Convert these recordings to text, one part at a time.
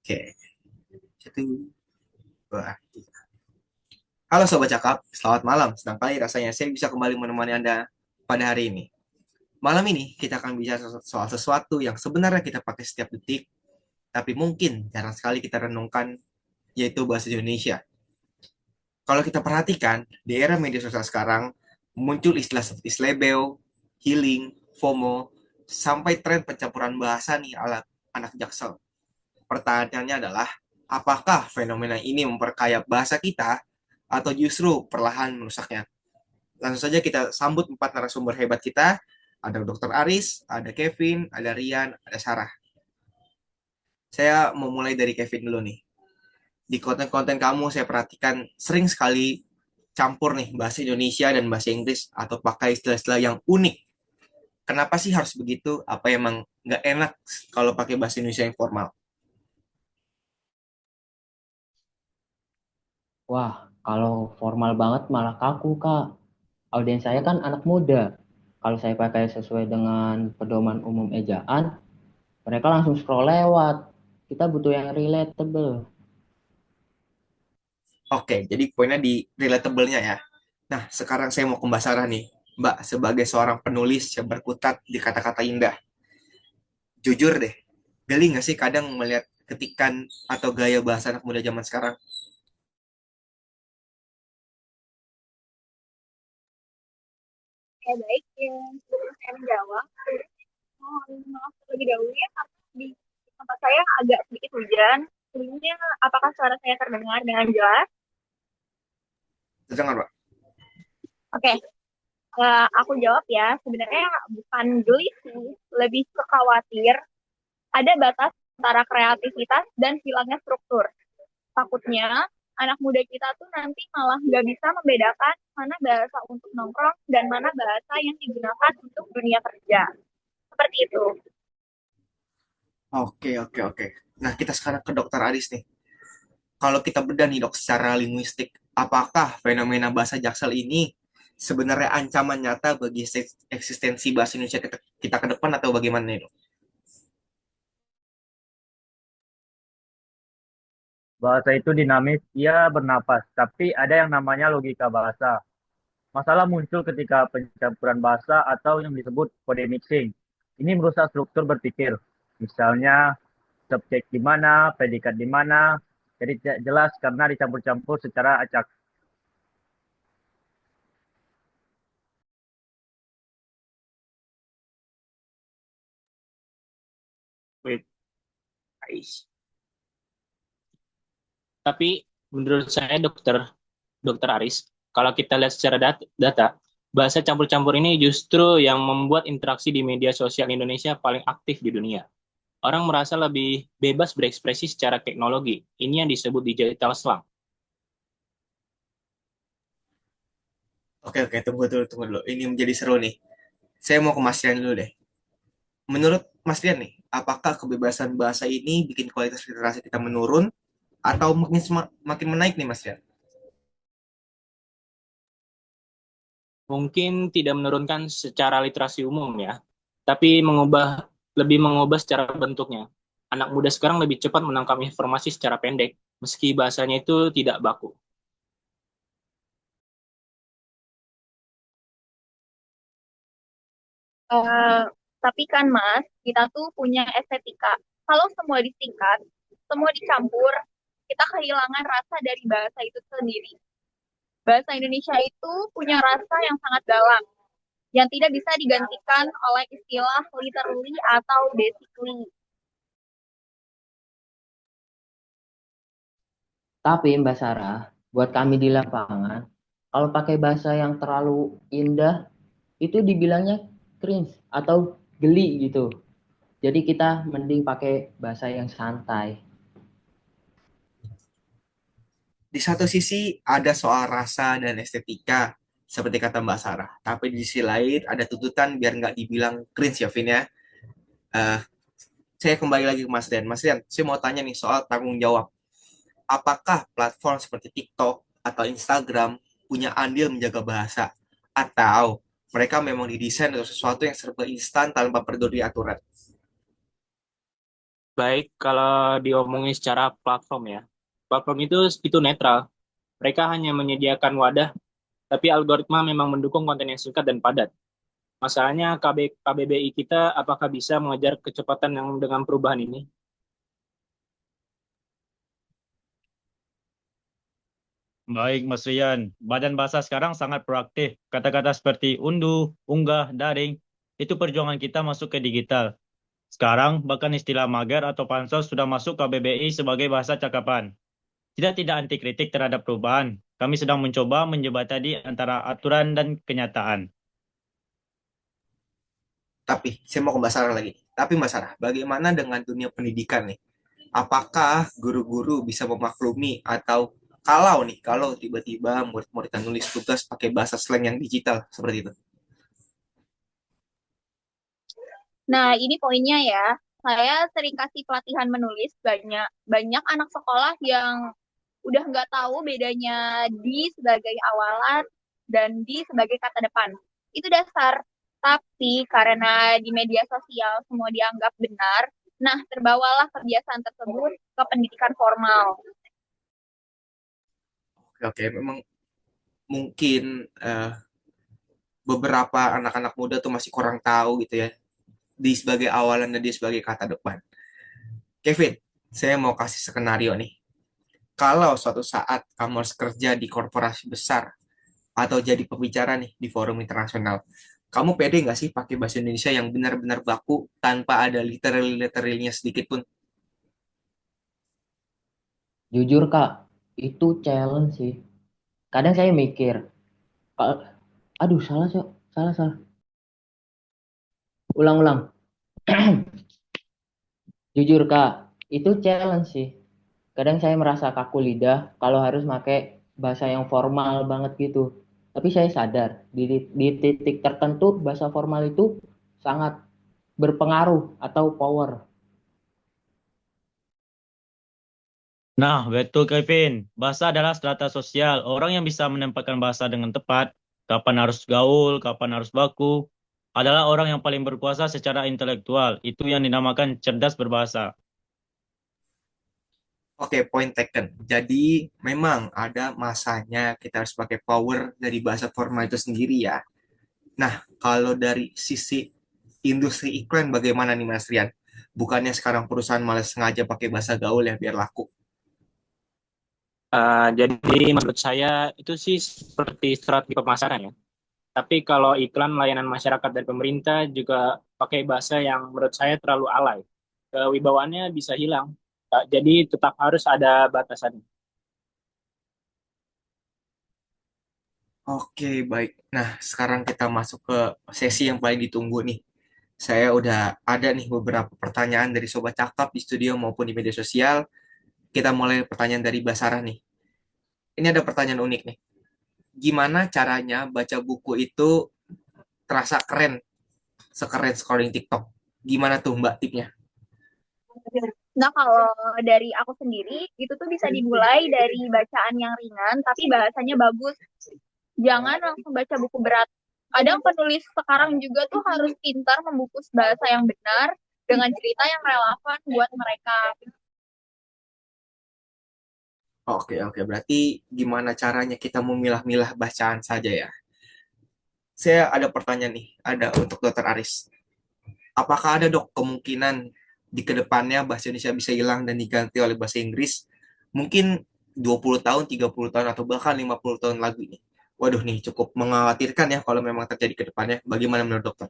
Oke, satu, dua, tiga. Halo Sobat Cakap, selamat malam. Senang kali rasanya saya bisa kembali menemani Anda pada hari ini. Malam ini kita akan bicara soal sesuatu yang sebenarnya kita pakai setiap detik, tapi mungkin jarang sekali kita renungkan, yaitu bahasa Indonesia. Kalau kita perhatikan, di era media sosial sekarang, muncul istilah seperti slebeo, healing, FOMO, sampai tren pencampuran bahasa nih ala anak jaksel. Pertanyaannya adalah, apakah fenomena ini memperkaya bahasa kita atau justru perlahan merusaknya? Langsung saja kita sambut empat narasumber hebat kita. Ada Dr. Aris, ada Kevin, ada Rian, ada Sarah. Saya mau mulai dari Kevin dulu nih. Di konten-konten kamu saya perhatikan sering sekali campur nih bahasa Indonesia dan bahasa Inggris atau pakai istilah-istilah yang unik. Kenapa sih harus begitu? Apa emang nggak enak kalau pakai bahasa Indonesia yang formal? Wah, kalau formal banget malah kaku, Kak. Audiens saya kan anak muda. Kalau saya pakai sesuai dengan pedoman umum ejaan, mereka langsung scroll lewat. Kita butuh yang relatable. Oke, jadi poinnya di relatable-nya ya. Nah, sekarang saya mau ke Mbak Sarah nih. Mbak, sebagai seorang penulis yang berkutat di kata-kata indah, jujur deh, geli nggak sih kadang melihat ketikan atau gaya bahasa anak muda zaman sekarang? Ya baik, sebelum saya menjawab, mohon maaf terlebih dahulu ya, karena di tempat saya agak sedikit hujan. Sebelumnya, apakah suara saya terdengar dengan jelas? Dengar, Mbak. Oke, aku jawab ya. Sebenarnya bukan geli sih, lebih ke khawatir ada batas antara kreativitas dan hilangnya struktur. Takutnya anak muda kita tuh nanti malah nggak bisa membedakan mana bahasa untuk nongkrong dan mana bahasa yang digunakan untuk dunia kerja. Seperti itu. Oke, oke, oke. Nah, kita sekarang ke Dokter Aris nih. Kalau kita bedah nih dok secara linguistik, apakah fenomena bahasa Jaksel ini sebenarnya ancaman nyata bagi eksistensi bahasa Indonesia kita ke depan atau bagaimana nih dok? Bahasa itu dinamis, ia bernapas, tapi ada yang namanya logika bahasa. Masalah muncul ketika pencampuran bahasa atau yang disebut kode mixing. Ini merusak struktur berpikir. Misalnya, subjek di mana, predikat di mana, jadi tidak jelas karena dicampur-campur secara acak. Wait, guys. Tapi menurut saya dokter Aris, kalau kita lihat secara data, bahasa campur-campur ini justru yang membuat interaksi di media sosial Indonesia paling aktif di dunia. Orang merasa lebih bebas berekspresi secara teknologi. Ini yang disebut digital slang. Oke, oke, tunggu dulu, tunggu dulu. Ini menjadi seru nih. Saya mau ke Mas Rian dulu deh. Menurut Mas Rian nih, apakah kebebasan bahasa ini bikin kualitas literasi kita menurun atau makin menaik nih Mas Rian? Mungkin tidak menurunkan secara literasi umum ya, tapi lebih mengubah secara bentuknya. Anak muda sekarang lebih cepat menangkap informasi secara pendek, meski bahasanya itu tidak baku. Eh, tapi kan Mas, kita tuh punya estetika. Kalau semua disingkat, semua dicampur, kita kehilangan rasa dari bahasa itu sendiri. Bahasa Indonesia itu punya rasa yang sangat dalam, yang tidak bisa digantikan oleh istilah literally atau basically. Tapi Mbak Sarah, buat kami di lapangan, kalau pakai bahasa yang terlalu indah, itu dibilangnya cringe atau geli gitu. Jadi kita mending pakai bahasa yang santai. Di satu sisi ada soal rasa dan estetika, seperti kata Mbak Sarah. Tapi di sisi lain ada tuntutan biar nggak dibilang cringe ya, Vin ya. Eh, saya kembali lagi ke Mas Rian. Mas Rian, saya mau tanya nih soal tanggung jawab. Apakah platform seperti TikTok atau Instagram punya andil menjaga bahasa? Atau mereka memang didesain untuk sesuatu yang serba instan tanpa peduli aturan? Baik, kalau diomongin secara platform ya, platform itu netral. Mereka hanya menyediakan wadah, tapi algoritma memang mendukung konten yang singkat dan padat. Masalahnya KBBI kita apakah bisa mengejar kecepatan yang dengan perubahan ini? Baik, Mas Rian. Badan bahasa sekarang sangat proaktif. Kata-kata seperti unduh, unggah, daring, itu perjuangan kita masuk ke digital. Sekarang, bahkan istilah mager atau pansos sudah masuk ke KBBI sebagai bahasa cakapan. Tidak anti kritik terhadap perubahan. Kami sedang mencoba menjembatani antara aturan dan kenyataan. Tapi saya mau ke Mbak Sarah lagi. Tapi Mbak Sarah, bagaimana dengan dunia pendidikan nih? Apakah guru-guru bisa memaklumi atau kalau tiba-tiba murid-murid yang nulis tugas pakai bahasa slang yang digital seperti itu? Nah, ini poinnya ya. Saya sering kasih pelatihan menulis, banyak banyak anak sekolah yang udah nggak tahu bedanya di sebagai awalan dan di sebagai kata depan. Itu dasar. Tapi karena di media sosial semua dianggap benar, nah terbawalah kebiasaan tersebut ke pendidikan formal. Oke, memang mungkin beberapa anak-anak muda tuh masih kurang tahu gitu ya, di sebagai awalan dan di sebagai kata depan. Kevin, saya mau kasih skenario nih. Kalau suatu saat kamu harus kerja di korporasi besar atau jadi pembicara nih di forum internasional, kamu pede nggak sih pakai bahasa Indonesia yang benar-benar baku tanpa ada literal-literalnya sedikit pun? Jujur Kak, itu challenge sih. Kadang saya mikir, "Kak, aduh salah Cok, salah salah. Ulang-ulang. Jujur Kak, itu challenge sih. Kadang saya merasa kaku lidah kalau harus pakai bahasa yang formal banget gitu. Tapi saya sadar di titik tertentu bahasa formal itu sangat berpengaruh atau power. Nah, betul Kevin. Bahasa adalah strata sosial. Orang yang bisa menempatkan bahasa dengan tepat, kapan harus gaul, kapan harus baku, adalah orang yang paling berkuasa secara intelektual. Itu yang dinamakan cerdas berbahasa. Oke, point taken. Jadi memang ada masanya kita harus pakai power dari bahasa formal itu sendiri ya. Nah, kalau dari sisi industri iklan bagaimana nih Mas Rian? Bukannya sekarang perusahaan malah sengaja pakai bahasa gaul ya biar laku. Jadi menurut saya itu sih seperti strategi pemasaran ya. Tapi kalau iklan layanan masyarakat dan pemerintah juga pakai bahasa yang menurut saya terlalu alay, kewibawaannya bisa hilang. Jadi tetap harus ada batasan. Oke, baik. Nah, sekarang kita masuk ke sesi yang paling ditunggu nih. Saya udah ada nih beberapa pertanyaan dari Sobat Cakap di studio maupun di media sosial. Kita mulai pertanyaan dari Basarah nih. Ini ada pertanyaan unik nih. Gimana caranya baca buku itu terasa keren, sekeren scrolling TikTok? Gimana tuh Mbak tipnya? Nah, kalau dari aku sendiri, itu tuh bisa dimulai dari bacaan yang ringan, tapi bahasanya bagus. Jangan langsung baca buku berat. Kadang penulis sekarang juga tuh harus pintar membungkus bahasa yang benar dengan cerita yang relevan buat mereka. Oke, oke. Berarti gimana caranya kita memilah-milah bacaan saja ya? Saya ada pertanyaan nih, ada untuk Dokter Aris. Apakah ada dok kemungkinan di kedepannya bahasa Indonesia bisa hilang dan diganti oleh bahasa Inggris? Mungkin 20 tahun, 30 tahun, atau bahkan 50 tahun lagi nih. Waduh nih, cukup mengkhawatirkan ya kalau memang terjadi ke depannya. Bagaimana menurut dokter?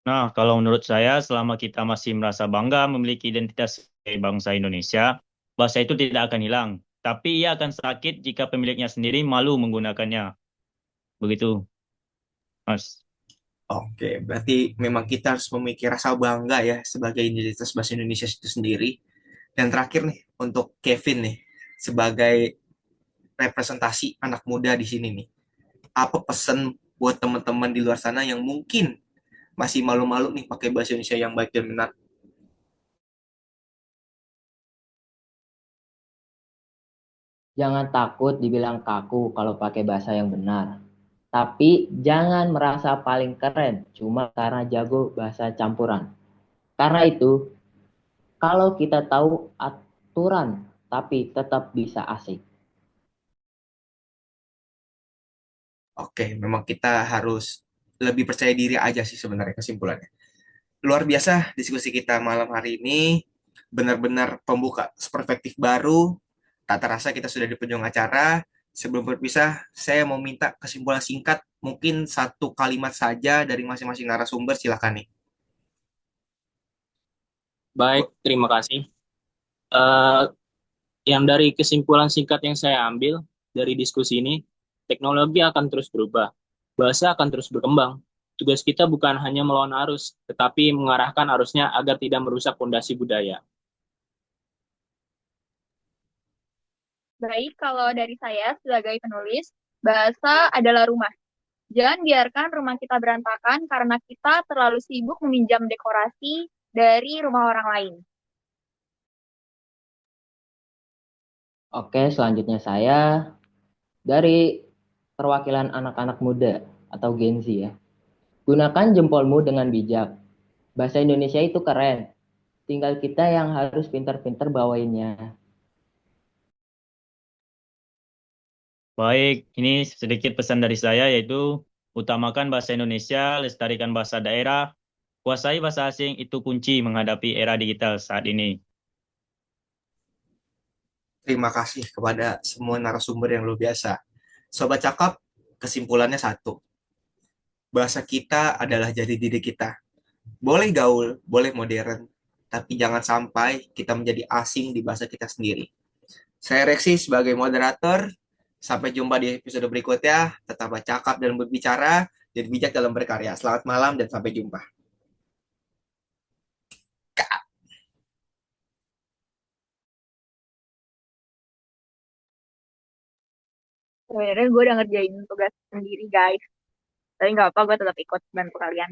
Nah, kalau menurut saya, selama kita masih merasa bangga memiliki identitas sebagai bangsa Indonesia, bahasa itu tidak akan hilang. Tapi ia akan sakit jika pemiliknya sendiri malu menggunakannya. Begitu, Mas. Oke, berarti memang kita harus memiliki rasa bangga ya sebagai identitas bahasa Indonesia itu sendiri. Dan terakhir nih, untuk Kevin nih, sebagai representasi anak muda di sini nih, apa pesan buat teman-teman di luar sana yang mungkin masih malu-malu nih pakai bahasa Indonesia yang baik dan benar? Jangan takut dibilang kaku kalau pakai bahasa yang benar. Tapi jangan merasa paling keren cuma karena jago bahasa campuran. Karena itu, kalau kita tahu aturan tapi tetap bisa asik. Oke, memang kita harus lebih percaya diri aja sih sebenarnya kesimpulannya. Luar biasa diskusi kita malam hari ini. Benar-benar pembuka perspektif baru. Tak terasa kita sudah di penghujung acara. Sebelum berpisah, saya mau minta kesimpulan singkat, mungkin satu kalimat saja dari masing-masing narasumber, silakan nih. Baik, terima kasih. Eh, yang dari kesimpulan singkat yang saya ambil dari diskusi ini, teknologi akan terus berubah, bahasa akan terus berkembang. Tugas kita bukan hanya melawan arus, tetapi mengarahkan arusnya agar tidak merusak fondasi budaya. Baik, kalau dari saya sebagai penulis, bahasa adalah rumah. Jangan biarkan rumah kita berantakan karena kita terlalu sibuk meminjam dekorasi dari rumah orang lain. Oke, selanjutnya saya dari perwakilan anak-anak muda atau Gen Z ya. Gunakan jempolmu dengan bijak. Bahasa Indonesia itu keren. Tinggal kita yang harus pintar-pintar bawainnya. Baik, ini sedikit pesan dari saya yaitu utamakan bahasa Indonesia, lestarikan bahasa daerah, kuasai bahasa asing itu kunci menghadapi era digital saat ini. Terima kasih kepada semua narasumber yang luar biasa. Sobat Cakap, kesimpulannya satu. Bahasa kita adalah jati diri kita. Boleh gaul, boleh modern, tapi jangan sampai kita menjadi asing di bahasa kita sendiri. Saya Reksi sebagai moderator. Sampai jumpa di episode berikutnya. Tetaplah cakap dan berbicara, dan bijak dalam berkarya. Selamat malam dan sampai jumpa. Sebenarnya gue udah ngerjain tugas sendiri, guys. Tapi nggak apa, gue tetap ikut bantu kalian.